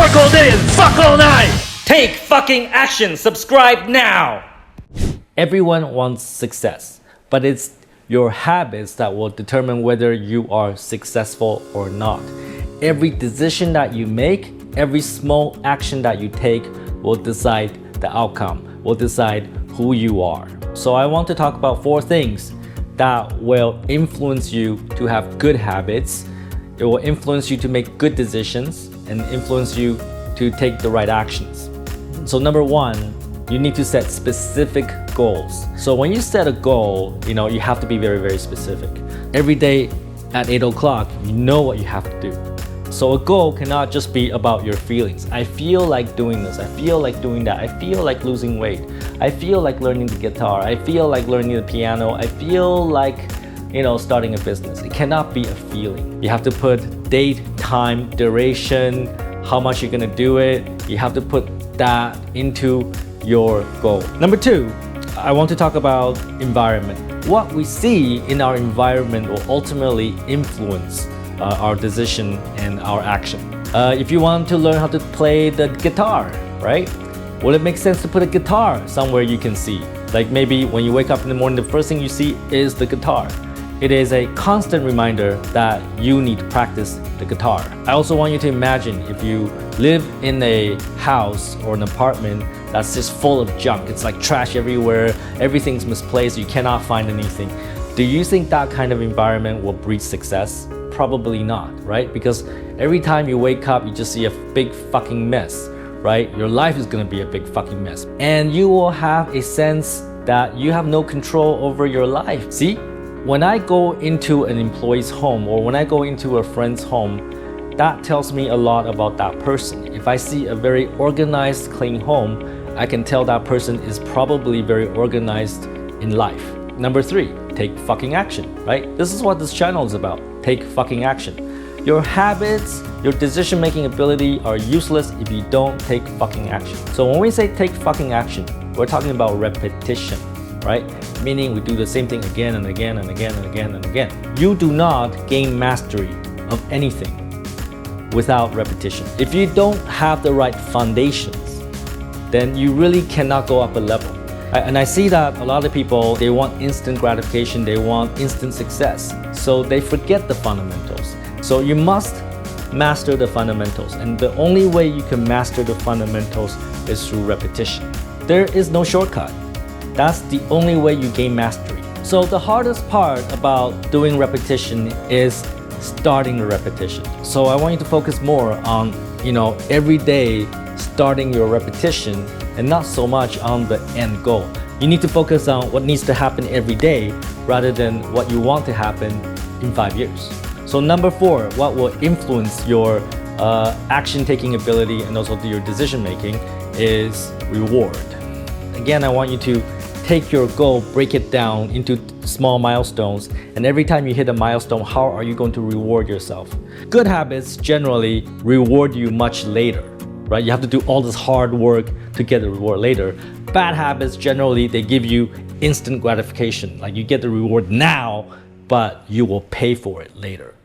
Work all day and fuck all night! Take fucking action! Subscribe now! Everyone wants success, but it's your habits that will determine whether you are successful or not. Every decision that you make, every small action that you take will decide the outcome, will decide who you are. So I want to talk about 4 things that will influence you to have good habits. It will influence you to make good decisions and influence you to take the right actions. So number 1, you need to set specific goals. So when you set a goal, you have to be very, very specific. Every day at 8 o'clock, you know what you have to do. So a goal cannot just be about your feelings. I feel like doing this, I feel like doing that, I feel like losing weight, I feel like learning the guitar, I feel like learning the piano, I feel like starting a business. It cannot be a feeling. You have to put date, time, duration, how much you're gonna do it. You have to put that into your goal. Number 2, I want to talk about environment. What we see in our environment will ultimately influence our decision and our action. If you want to learn how to play the guitar, right? Well, it makes sense to put a guitar somewhere you can see. Like maybe when you wake up in the morning, the first thing you see is the guitar. It is a constant reminder that you need to practice the guitar. I also want you to imagine if you live in a house or an apartment that's just full of junk. It's like trash everywhere, everything's misplaced, you cannot find anything. Do you think that kind of environment will breed success? Probably not, right? Because every time you wake up, you just see a big fucking mess, right? Your life is gonna be a big fucking mess. And you will have a sense that you have no control over your life. See? When I go into an employee's home or when I go into a friend's home, that tells me a lot about that person. If I see a very organized, clean home, I can tell that person is probably very organized in life. Number 3, take fucking action, right? This is what this channel is about. Take fucking action. Your habits, your decision-making ability are useless if you don't take fucking action. So when we say take fucking action, we're talking about repetition, right? Meaning we do the same thing again and again and again and again and again. You do not gain mastery of anything without repetition. If you don't have the right foundations, then you really cannot go up a level. And I see that a lot of people, they want instant gratification, they want instant success. So they forget the fundamentals. So you must master the fundamentals. And the only way you can master the fundamentals is through repetition. There is no shortcut. That's the only way you gain mastery. So the hardest part about doing repetition is starting the repetition. So I want you to focus more on, every day starting your repetition and not so much on the end goal. You need to focus on what needs to happen every day rather than what you want to happen in 5 years. So number 4, what will influence your action-taking ability and also your decision-making is reward. Again, I want you to take your goal, break it down into small milestones, and every time you hit a milestone, how are you going to reward yourself? Good habits generally reward you much later, right? You have to do all this hard work to get the reward later. Bad habits generally, they give you instant gratification, like you get the reward now, but you will pay for it later.